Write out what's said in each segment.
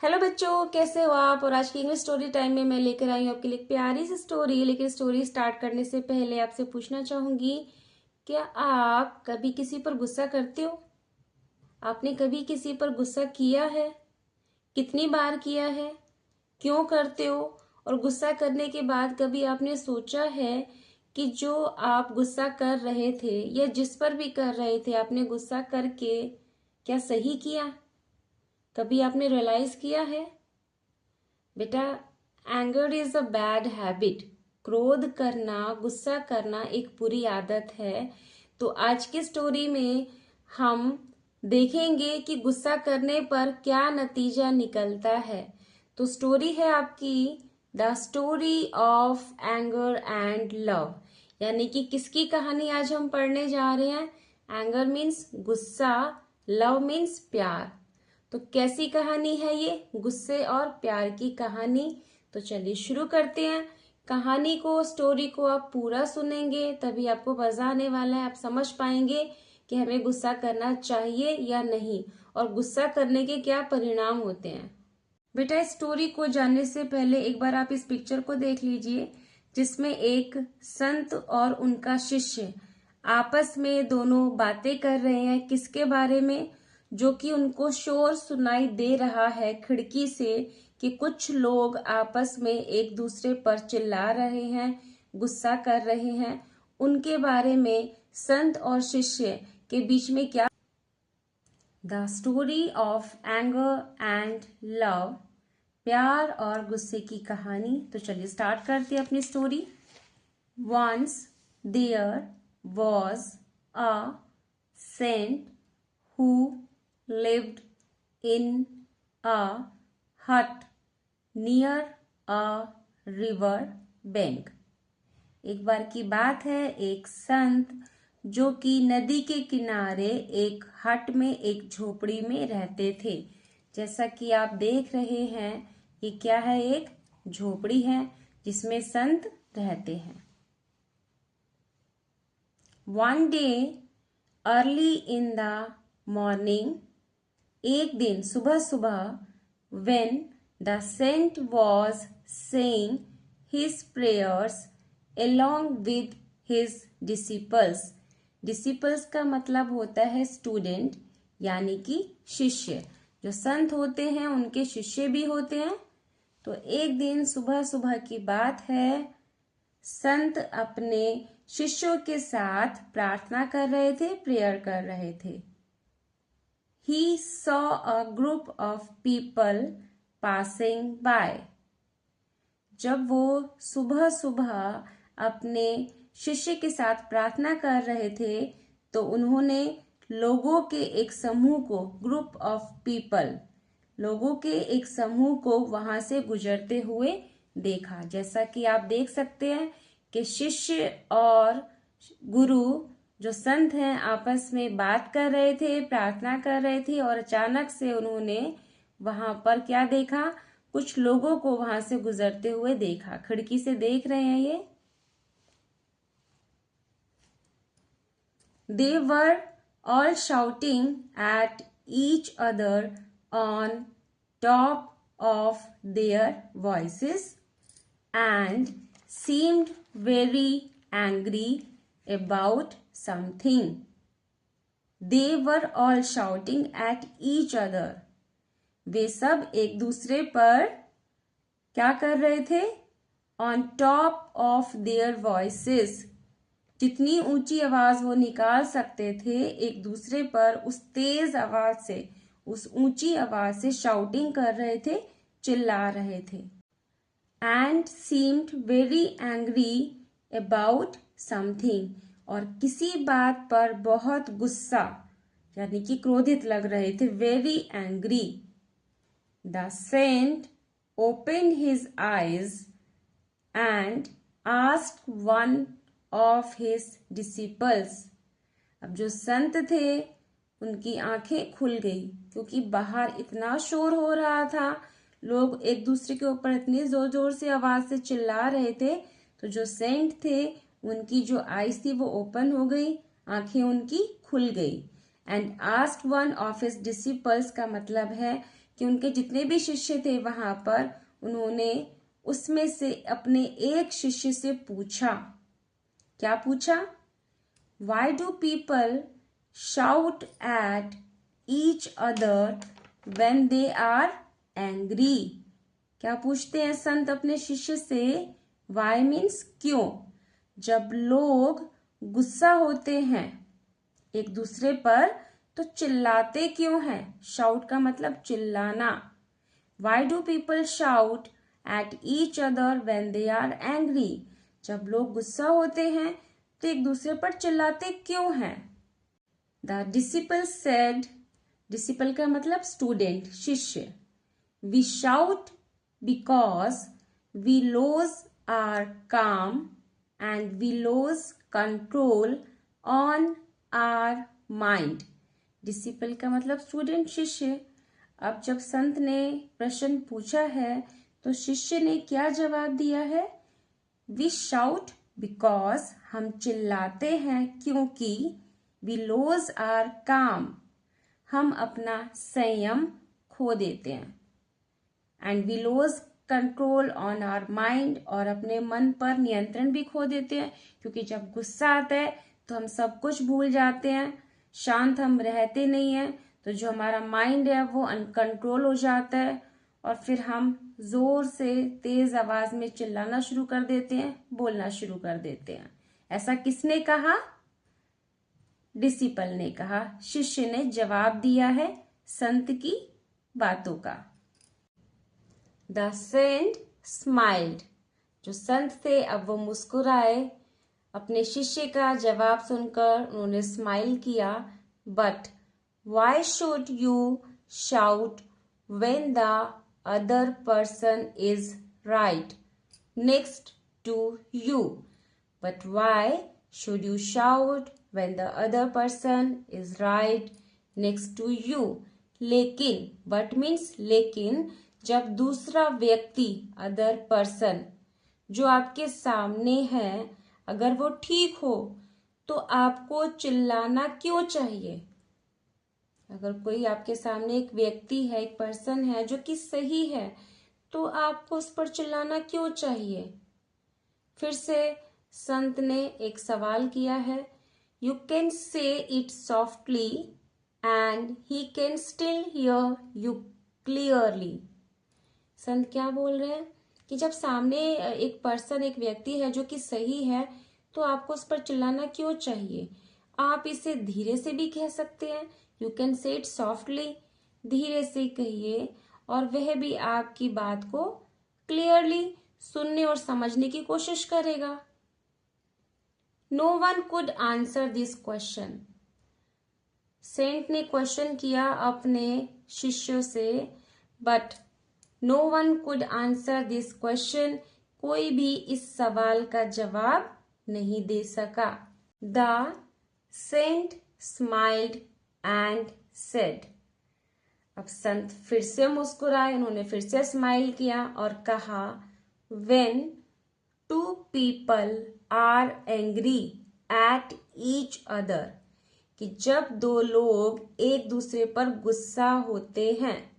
Hello बच्चों, कैसे हो आप। और आज की इंग्लिश स्टोरी टाइम में मैं लेकर आई हूँ आपके लिए एक प्यारी सी स्टोरी। लेकिन स्टोरी स्टार्ट करने से पहले आपसे पूछना चाहूंगी, क्या आप कभी किसी पर गुस्सा करते हो? आपने कभी किसी पर गुस्सा किया है? कितनी बार किया है? क्यों करते हो? और गुस्सा करने के बाद कभी आपने सोचा है कि जो आप गुस्सा कर रहे थे या जिस पर भी कर रहे थे, आपने गुस्सा करके क्या सही किया? कभी आपने रियलाइज किया है? बेटा, anger is a bad habit. क्रोध करना, गुस्सा करना एक बुरी आदत है। तो आज की स्टोरी में हम देखेंगे कि गुस्सा करने पर क्या नतीजा निकलता है। तो स्टोरी है आपकी the story of anger and love, यानी कि किसकी कहानी आज हम पढ़ने जा रहे हैं। एंगर मीन्स गुस्सा, लव मीन्स प्यार। तो कैसी कहानी है ये, गुस्से और प्यार की कहानी। तो चलिए शुरू करते हैं कहानी को। स्टोरी को आप पूरा सुनेंगे तभी आपको मजा आने वाला है। आप समझ पाएंगे कि हमें गुस्सा करना चाहिए या नहीं, और गुस्सा करने के क्या परिणाम होते हैं। बेटा, इस स्टोरी को जानने से पहले एक बार आप इस पिक्चर को देख लीजिए, जिसमें एक संत और उनका शिष्य आपस में दोनों बातें कर रहे हैं। किसके बारे में? जो कि उनको शोर सुनाई दे रहा है खिड़की से कि कुछ लोग आपस में एक दूसरे पर चिल्ला रहे हैं, गुस्सा कर रहे हैं। उनके बारे में संत और शिष्य के बीच में क्या। The story of anger and love, प्यार और गुस्से की कहानी। तो चलिए स्टार्ट करते हैं अपनी story. Once there was a saint who lived in a hut near a river bank। एक बार की बात है, एक संत जो कि नदी के किनारे एक हट में, एक झोपड़ी में रहते थे। जैसा कि आप देख रहे हैं, ये क्या है, एक झोपड़ी है जिसमें संत रहते हैं। One day early in the morning, एक दिन सुबह सुबह, when the saint was saying his prayers along with his disciples। disciples का मतलब होता है स्टूडेंट, यानी कि शिष्य। जो संत होते हैं उनके शिष्य भी होते हैं। तो एक दिन सुबह सुबह की बात है, संत अपने शिष्यों के साथ प्रार्थना कर रहे थे, प्रेयर कर रहे थे। He saw a group of people passing by। जब वो सुबह सुबह अपने शिष्य के साथ प्रार्थना कर रहे थे, तो उन्होंने लोगों के एक समूह को, ग्रुप ऑफ पीपल, लोगों के एक समूह को वहां से गुजरते हुए देखा। जैसा कि आप देख सकते हैं कि शिष्य और गुरु जो संत हैं आपस में बात कर रहे थे, प्रार्थना कर रहे थे, और अचानक से उन्होंने वहां पर क्या देखा, कुछ लोगों को वहां से गुजरते हुए देखा। खिड़की से देख रहे हैं ये। They were all shouting at each other on top of their voices and seemed very angry about something। They were all shouting at each other। वे सब एक दूसरे पर क्या कर रहे थे? On top of their voices। जितनी ऊंची आवाज वो निकाल सकते थे एक दूसरे पर, उस तेज आवाज से, उस ऊंची आवाज से शाउटिंग कर रहे थे, चिल्ला रहे थे। And seemed very angry about something। और किसी बात पर बहुत गुस्सा, यानी कि क्रोधित लग रहे थे, very angry। The saint opened his eyes and asked one of his disciples। अब जो संत थे उनकी आंखें खुल गई, क्योंकि बाहर इतना शोर हो रहा था, लोग एक दूसरे के ऊपर इतनी जोर जोर से आवाज से चिल्ला रहे थे। तो जो सेंट थे उनकी जो आईज थी वो ओपन हो गई, आंखें उनकी खुल गई। And asked one of his disciples का मतलब है कि उनके जितने भी शिष्य थे वहां पर, उन्होंने उसमें से अपने एक शिष्य से पूछा। क्या पूछा? Why do people shout at each other when they are angry? क्या पूछते हैं संत अपने शिष्य से? Why means क्यों? जब लोग गुस्सा होते हैं एक दूसरे पर तो चिल्लाते क्यों हैं? शाउट का मतलब चिल्लाना। Why do people shout at each other when they are angry? जब लोग गुस्सा होते हैं तो एक दूसरे पर चिल्लाते क्यों हैं? The disciple said, disciple का मतलब स्टूडेंट, शिष्य। We shout because we lose our calm and we lose control on our mind. Disciple का मतलब स्टूडेंट, शिष्य। अब जब संत ने प्रश्न पूछा है तो शिष्य ने क्या जवाब दिया है? वी शाउट बिकॉज हम चिल्लाते हैं क्योंकि वी लूज आवर काम, हम अपना संयम खो देते हैं। And we lose control on our mind, और अपने मन पर नियंत्रण भी खो देते हैं, क्योंकि जब गुस्सा आता है तो हम सब कुछ भूल जाते हैं, शांत हम रहते नहीं हैं, तो जो हमारा माइंड है वो अनकंट्रोल हो जाता है और फिर हम जोर से तेज आवाज में चिल्लाना शुरू कर देते हैं, बोलना शुरू कर देते हैं। ऐसा किसने कहा? डिसिपल ने कहा। शिष्य ने जवाब दिया है संत की बातों का। द सेंट स्माइल्ड, जो संत थे अब वो मुस्कुराए। अपने शिष्य का जवाब सुनकर उन्होंने स्माइल किया। But why should you shout when the other person is right next to you? But why should you shout when the other person is right next to you? लेकिन, बट मीन्स लेकिन, जब दूसरा व्यक्ति, other person, जो आपके सामने है, अगर वो ठीक हो तो आपको चिल्लाना क्यों चाहिए? अगर कोई आपके सामने एक व्यक्ति है, एक पर्सन है जो कि सही है, तो आपको उस पर चिल्लाना क्यों चाहिए? फिर से संत ने एक सवाल किया है। You can say it softly and he can still here you clearly. संत क्या बोल रहे हैं कि जब सामने एक पर्सन, एक व्यक्ति है जो कि सही है, तो आपको उस पर चिल्लाना क्यों चाहिए? आप इसे धीरे से भी कह सकते हैं। You can say it softly, धीरे से कहिए, और वह भी आपकी बात को क्लियरली सुनने और समझने की कोशिश करेगा। No one could answer this question. Saint ने क्वेश्चन किया अपने शिष्यों से, but no one could answer this question, कोई भी इस सवाल का जवाब नहीं दे सका। The saint smiled and said, अब संत फिर से मुस्कुराए, उन्होंने फिर से स्माइल किया और कहा, when two people are angry at each other, कि जब दो लोग एक दूसरे पर गुस्सा होते हैं,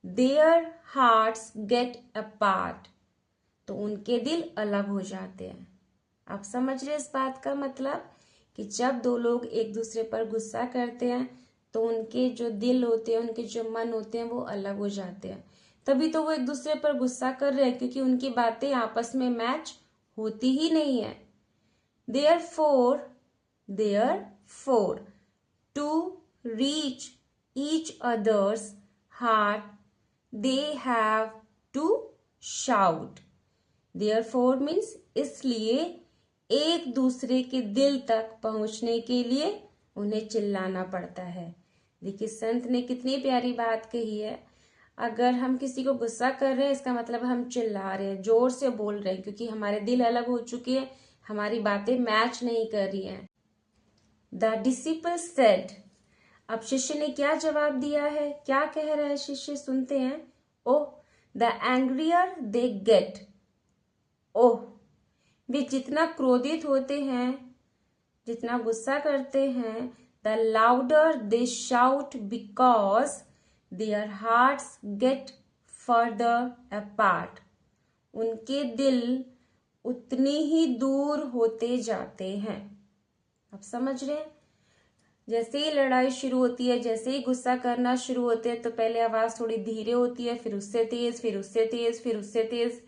देयर हार्ट्स गेट अपार्ट, तो उनके दिल अलग हो जाते हैं। आप समझ रहे इस बात का मतलब कि जब दो लोग एक दूसरे पर गुस्सा करते हैं तो उनके जो दिल होते हैं, उनके जो मन होते हैं, वो अलग हो जाते हैं। तभी तो वो एक दूसरे पर गुस्सा कर रहे हैं, क्योंकि उनकी बातें आपस में मैच होती ही नहीं है। Therefore, to reach each other's heart, they have to shout. Therefore means इसलिए एक दूसरे के दिल तक पहुंचने के लिए उन्हें चिल्लाना पड़ता है। देखिए संत ने कितनी प्यारी बात कही है। अगर हम किसी को गुस्सा कर रहे हैं, इसका मतलब हम चिल्ला रहे हैं, जोर से बोल रहे हैं, क्योंकि हमारे दिल अलग हो चुके हैं, हमारी बातें मैच नहीं कर रही हैं। द डिसिपल सेड, अब शिष्य ने क्या जवाब दिया है, क्या कह रहा है शिष्य, सुनते हैं। ओह द एंग्रियर दे गेट, ओह वे जितना क्रोधित होते हैं, जितना गुस्सा करते हैं, the louder they shout because their hearts get further apart, उनके दिल उतने ही दूर होते जाते हैं। आप समझ रहे हैं? जैसे ही लड़ाई शुरू होती है, जैसे ही गुस्सा करना शुरू होते हैं, तो पहले आवाज थोड़ी धीरे होती है, फिर उससे तेज, फिर उससे तेज, फिर उससे तेज,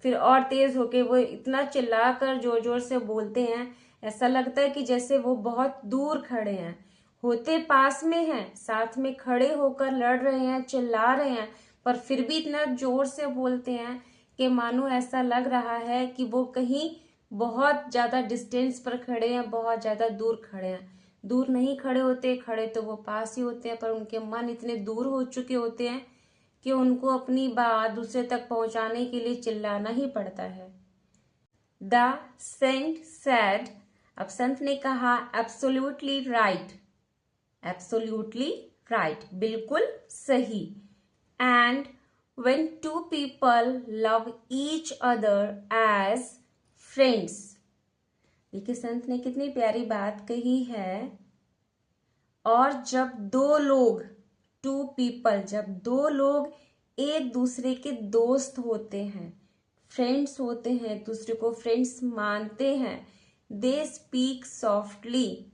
फिर और तेज होके वो इतना चिल्लाकर जोर जोर से बोलते हैं, ऐसा लगता है कि जैसे वो बहुत दूर खड़े हैं, होते पास में हैं, साथ में खड़े होकर लड़ रहे हैं, चिल्ला रहे हैं, पर फिर भी इतना जोर से बोलते हैं कि मानो ऐसा लग रहा है कि वो कहीं बहुत ज्यादा डिस्टेंस पर खड़े हैं, बहुत ज्यादा दूर खड़े हैं। दूर नहीं खड़े होते, खड़े तो वो पास ही होते हैं, पर उनके मन इतने दूर हो चुके होते हैं कि उनको अपनी बात दूसरे तक पहुंचाने के लिए चिल्लाना ही पड़ता है। द सेंट सैड, अब संत ने कहा एब्सोल्युटली राइट, एब्सोल्युटली राइट, बिल्कुल सही। And when two people love each other as friends, देखिए संत ने कितनी प्यारी बात कही है। और जब दो लोग, टू पीपल, जब दो लोग एक दूसरे के दोस्त होते हैं, फ्रेंड्स होते हैं, दूसरे को फ्रेंड्स मानते हैं, दे स्पीक सॉफ्टली,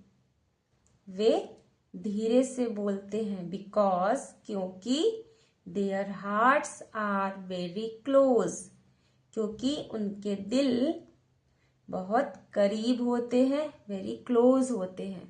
वे धीरे से बोलते हैं, बिकॉज, क्योंकि their hearts are very close, क्योंकि उनके दिल बहुत करीब होते हैं, वेरी क्लोज होते हैं।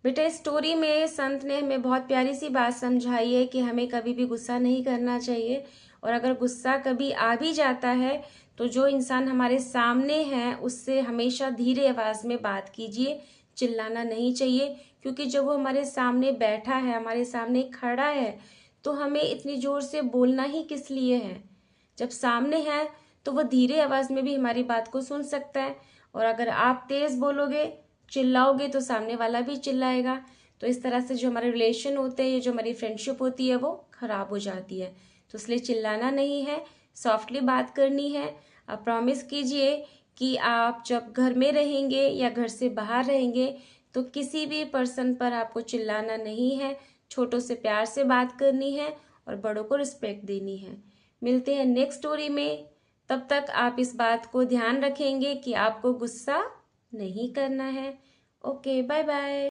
बेटा स्टोरी में संत ने हमें बहुत प्यारी सी बात समझाई है कि हमें कभी भी गुस्सा नहीं करना चाहिए, और अगर गुस्सा कभी आ भी जाता है तो जो इंसान हमारे सामने है उससे हमेशा धीरे आवाज में बात कीजिए, चिल्लाना नहीं चाहिए, क्योंकि जब वो हमारे सामने बैठा है, हमारे सामने खड़ा है, तो हमें इतनी जोर से बोलना ही किस लिए है। जब सामने है तो वो धीरे आवाज में भी हमारी बात को सुन सकता है, और अगर आप तेज बोलोगे, चिल्लाओगे, तो सामने वाला भी चिल्लाएगा। तो इस तरह से जो हमारे रिलेशन होते हैं, जो हमारी फ्रेंडशिप होती है, वो खराब हो जाती है। तो इसलिए चिल्लाना नहीं है, सॉफ्टली बात करनी है। आप प्रॉमिस कीजिए कि आप जब घर में रहेंगे या घर से बाहर रहेंगे तो किसी भी पर्सन पर आपको चिल्लाना नहीं है, छोटों से प्यार से बात करनी है और बड़ों को रिस्पेक्ट देनी है। मिलते हैं नेक्स्ट स्टोरी में, तब तक आप इस बात को ध्यान रखेंगे कि आपको गुस्सा नहीं करना है। Okay, bye bye.